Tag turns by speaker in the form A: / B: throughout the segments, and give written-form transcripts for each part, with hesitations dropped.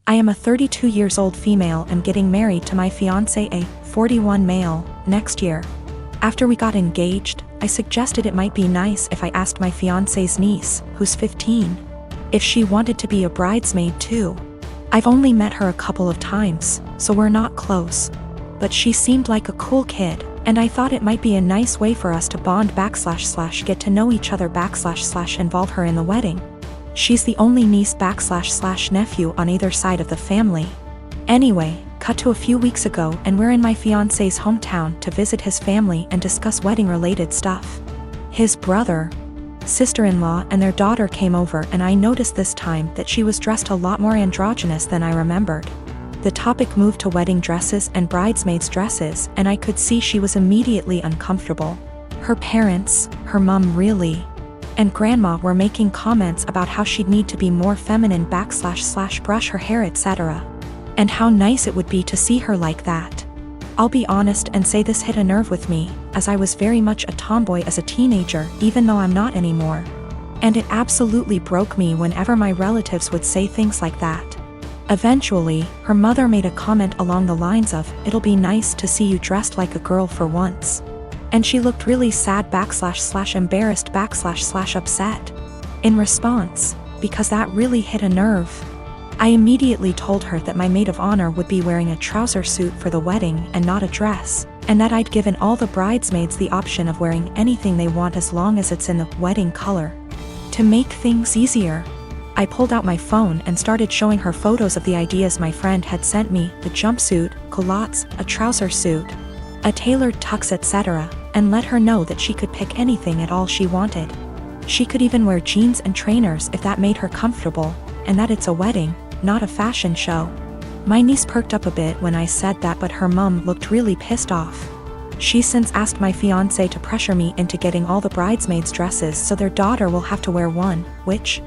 A: I am a 32 years old female and getting married to my fiancé, a 41 male, next year. After we got engaged, I suggested it might be nice if I asked my fiancé's niece, who's 15, if she wanted to be a bridesmaid too. I've only met her a couple of times, so we're not close. But she seemed like a cool kid, and I thought it might be a nice way for us to bond / get to know each other / involve her in the wedding. She's the only niece / nephew on either side of the family. Anyway, cut to a few weeks ago and we're in my fiancé's hometown to visit his family and discuss wedding-related stuff. His brother, sister-in-law and their daughter came over, and I noticed this time that she was dressed a lot more androgynous than I remembered. The topic moved to wedding dresses and bridesmaids' dresses, and I could see she was immediately uncomfortable. Her parents, her mom really, and grandma were making comments about how she'd need to be more feminine / brush her hair, etc. And how nice it would be to see her like that. I'll be honest and say this hit a nerve with me, as I was very much a tomboy as a teenager, even though I'm not anymore. And it absolutely broke me whenever my relatives would say things like that. Eventually, her mother made a comment along the lines of, "It'll be nice to see you dressed like a girl for once." And she looked really sad / embarrassed / upset. In response, because that really hit a nerve, I immediately told her that my maid of honor would be wearing a trouser suit for the wedding and not a dress, and that I'd given all the bridesmaids the option of wearing anything they want as long as it's in the wedding color. To make things easier, I pulled out my phone and started showing her photos of the ideas my friend had sent me: the jumpsuit, culottes, a trouser suit, a tailored tux, etc., and let her know that she could pick anything at all she wanted. She could even wear jeans and trainers if that made her comfortable, and that it's a wedding, not a fashion show. My niece perked up a bit when I said that, but her mom looked really pissed off. She's since asked my fiancé to pressure me into getting all the bridesmaids' dresses so their daughter will have to wear one, which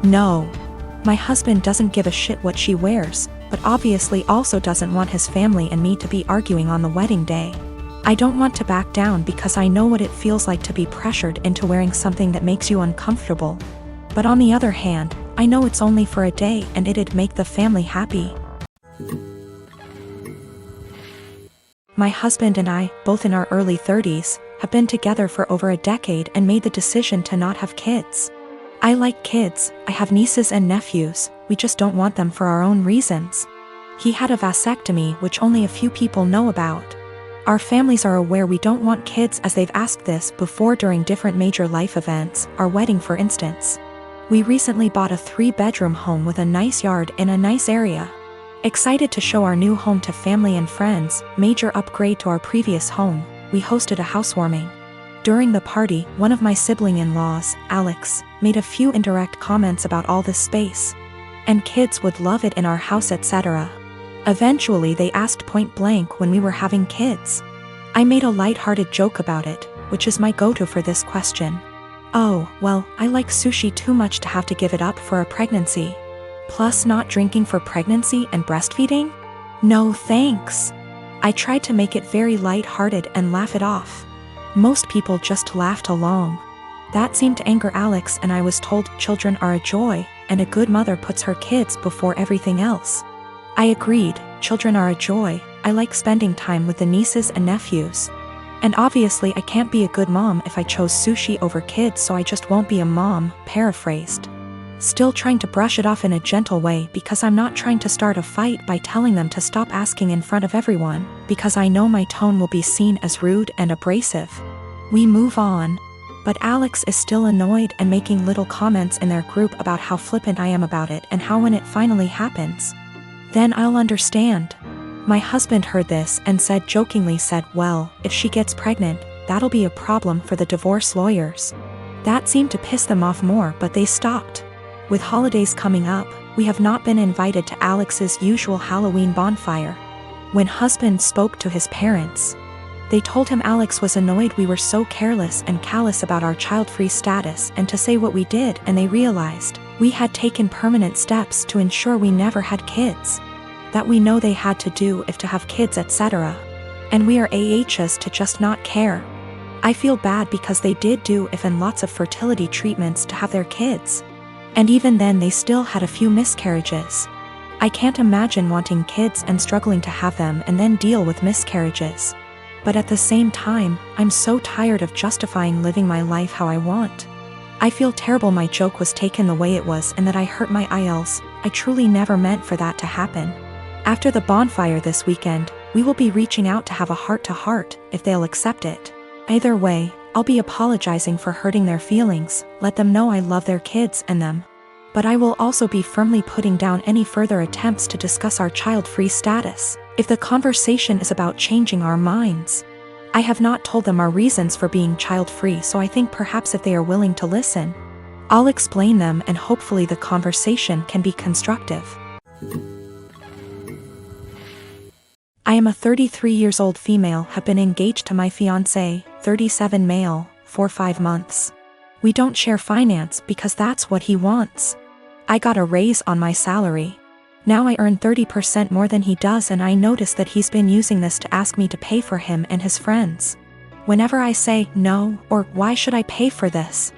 A: no. My husband doesn't give a shit what she wears, but obviously also doesn't want his family and me to be arguing on the wedding day. I don't want to back down because I know what it feels like to be pressured into wearing something that makes you uncomfortable. But on the other hand, I know it's only for a day and it'd make the family happy. My husband and I, both in our early 30s, have been together for over a decade and made the decision to not have kids. I like kids, I have nieces and nephews, we just don't want them for our own reasons. He had a vasectomy, which only a few people know about. Our families are aware we don't want kids, as they've asked this before during different major life events, our wedding for instance. We recently bought a 3-bedroom home with a nice yard in a nice area. Excited to show our new home to family and friends, major upgrade to our previous home, we hosted a housewarming. During the party, one of my sibling-in-laws, Alex, made a few indirect comments about all this space. And kids would love it in our house, etc. Eventually they asked point blank when we were having kids. I made a light-hearted joke about it, which is my go-to for this question. "Oh, well, I like sushi too much to have to give it up for a pregnancy. Plus not drinking for pregnancy and breastfeeding? No thanks." I tried to make it very light-hearted and laugh it off. Most people just laughed along. That seemed to anger Alex, and I was told children are a joy, and a good mother puts her kids before everything else. I agreed, children are a joy, I like spending time with the nieces and nephews. And obviously I can't be a good mom if I chose sushi over kids, so I just won't be a mom, paraphrased. Still trying to brush it off in a gentle way because I'm not trying to start a fight by telling them to stop asking in front of everyone, because I know my tone will be seen as rude and abrasive. We move on. But Alex is still annoyed and making little comments in their group about how flippant I am about it and how when it finally happens, then I'll understand. My husband heard this and jokingly said, "Well, if she gets pregnant, that'll be a problem for the divorce lawyers." That seemed to piss them off more, but they stopped. With holidays coming up, we have not been invited to Alex's usual Halloween bonfire. When husband spoke to his parents, they told him Alex was annoyed we were so careless and callous about our child-free status and to say what we did, and they realized we had taken permanent steps to ensure we never had kids. That we know they had to do if to have kids, etc. And we are AHs to just not care. I feel bad because they did do if and lots of fertility treatments to have their kids. And even then they still had a few miscarriages. I can't imagine wanting kids and struggling to have them and then deal with miscarriages. But at the same time, I'm so tired of justifying living my life how I want. I feel terrible my joke was taken the way it was and that I hurt my IELTS. I truly never meant for that to happen. After the bonfire this weekend, we will be reaching out to have a heart-to-heart, if they'll accept it. Either way, I'll be apologizing for hurting their feelings, let them know I love their kids and them. But I will also be firmly putting down any further attempts to discuss our child-free status, if the conversation is about changing our minds. I have not told them our reasons for being child-free, so I think perhaps if they are willing to listen, I'll explain them and hopefully the conversation can be constructive. I am a 33 years old female, have been engaged to my fiancé, 37 male, for 5 months. We don't share finance because that's what he wants. I got a raise on my salary. Now I earn 30% more than he does, and I notice that he's been using this to ask me to pay for him and his friends. Whenever I say no, or why should I pay for this,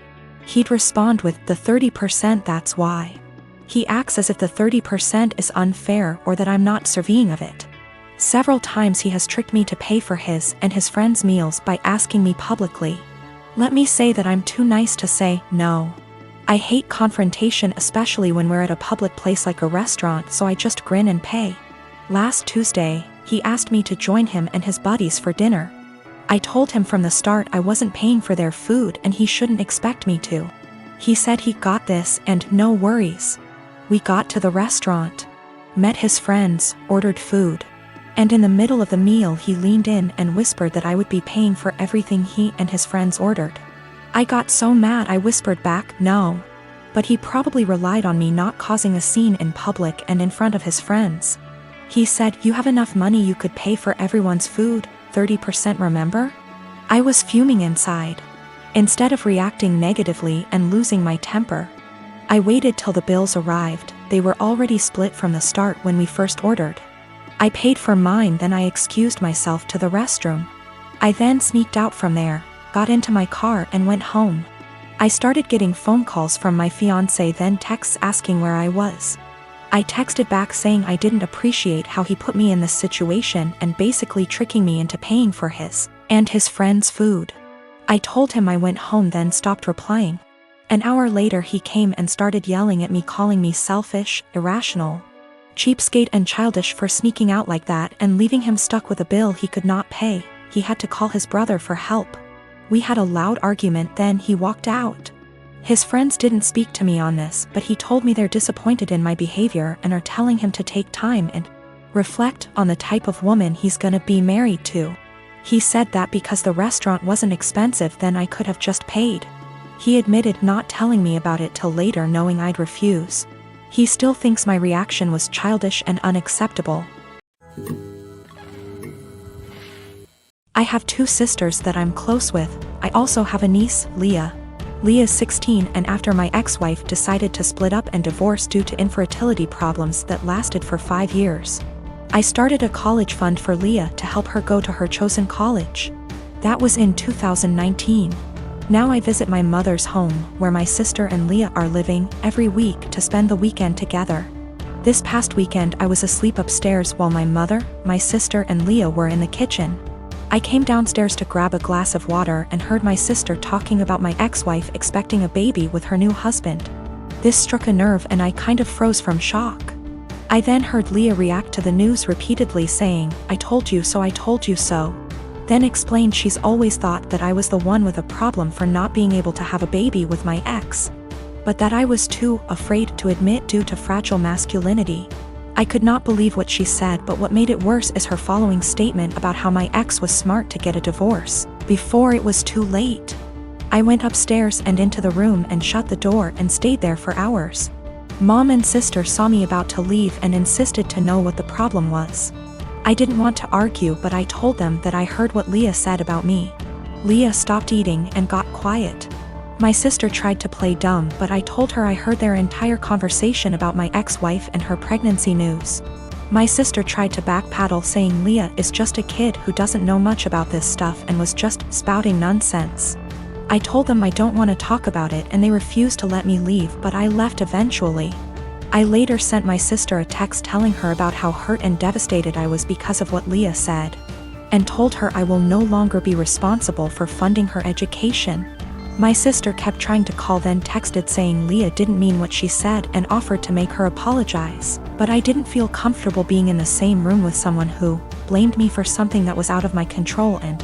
A: he'd respond with the 30%, that's why. He acts as if the 30% is unfair or that I'm not deserving of it. Several times he has tricked me to pay for his and his friends' meals by asking me publicly. Let me say that I'm too nice to say no. I hate confrontation, especially when we're at a public place like a restaurant, so I just grin and pay. Last Tuesday, he asked me to join him and his buddies for dinner. I told him from the start I wasn't paying for their food and he shouldn't expect me to. He said he got this and no worries. We got to the restaurant, met his friends, ordered food. And in the middle of the meal he leaned in and whispered that I would be paying for everything he and his friends ordered. I got so mad I whispered back, no. But he probably relied on me not causing a scene in public and in front of his friends. He said, you have enough money, you could pay for everyone's food, 30%, remember? I was fuming inside. Instead of reacting negatively and losing my temper, I waited till the bills arrived. They were already split from the start when we first ordered. I paid for mine, then I excused myself to the restroom. I then sneaked out from there, got into my car and went home. I started getting phone calls from my fiancé, then texts asking where I was. I texted back saying I didn't appreciate how he put me in this situation and basically tricking me into paying for his and his friends' food. I told him I went home, then stopped replying. An hour later he came and started yelling at me, calling me selfish, irrational, cheapskate and childish for sneaking out like that and leaving him stuck with a bill he could not pay. He had to call his brother for help. We had a loud argument, then he walked out. His friends didn't speak to me on this, but he told me they're disappointed in my behavior and are telling him to take time and reflect on the type of woman he's gonna be married to. He said that because the restaurant wasn't expensive, then I could have just paid. He admitted not telling me about it till later, knowing I'd refuse. He still thinks my reaction was childish and unacceptable. I have 2 sisters that I'm close with. I also have a niece, Leah. Leah's 16, and after my ex-wife decided to split up and divorce due to infertility problems that lasted for 5 years, I started a college fund for Leah to help her go to her chosen college. That was in 2019. Now I visit my mother's home, where my sister and Leah are living, every week to spend the weekend together. This past weekend I was asleep upstairs while my mother, my sister and Leah were in the kitchen. I came downstairs to grab a glass of water and heard my sister talking about my ex-wife expecting a baby with her new husband. This struck a nerve and I kind of froze from shock. I then heard Leah react to the news repeatedly saying, I told you so, I told you so. Then explained she's always thought that I was the one with a problem for not being able to have a baby with my ex, but that I was too afraid to admit due to fragile masculinity. I could not believe what she said, but what made it worse is her following statement about how my ex was smart to get a divorce before it was too late. I went upstairs and into the room and shut the door and stayed there for hours. Mom and sister saw me about to leave and insisted to know what the problem was. I didn't want to argue, but I told them that I heard what Leah said about me. Leah stopped eating and got quiet. My sister tried to play dumb, but I told her I heard their entire conversation about my ex-wife and her pregnancy news. My sister tried to backpedal, saying Leah is just a kid who doesn't know much about this stuff and was just spouting nonsense. I told them I don't want to talk about it and they refused to let me leave, but I left eventually. I later sent my sister a text telling her about how hurt and devastated I was because of what Leah said, and told her I will no longer be responsible for funding her education. My sister kept trying to call, then texted saying Leah didn't mean what she said and offered to make her apologize, but I didn't feel comfortable being in the same room with someone who blamed me for something that was out of my control and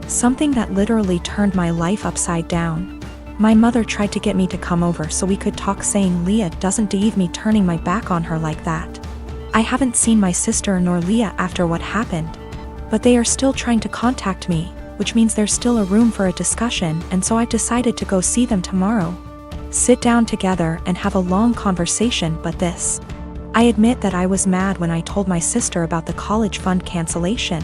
A: something that literally turned my life upside down. My mother tried to get me to come over so we could talk, saying Leah doesn't deserve me turning my back on her like that. I haven't seen my sister nor Leah after what happened, but they are still trying to contact me, which means there's still a room for a discussion, and so I've decided to go see them tomorrow. Sit down together and have a long conversation. But this, I admit that I was mad when I told my sister about the college fund cancellation.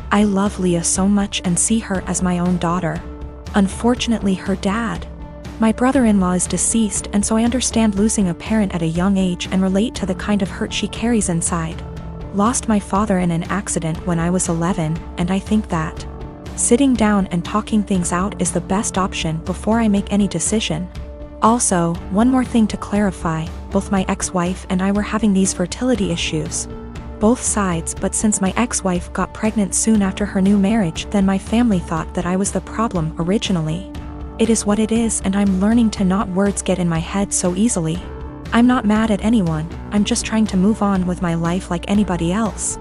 A: I love Leah so much and see her as my own daughter. Unfortunately, her dad, my brother-in-law, is deceased, and so I understand losing a parent at a young age and relate to the kind of hurt she carries inside. Lost my father in an accident when I was 11, and I think that sitting down and talking things out is the best option before I make any decision. Also, one more thing to clarify, both my ex-wife and I were having these fertility issues. Both sides, but since my ex-wife got pregnant soon after her new marriage, then my family thought that I was the problem originally. It is what it is, and I'm learning to not words get in my head so easily. I'm not mad at anyone, I'm just trying to move on with my life like anybody else.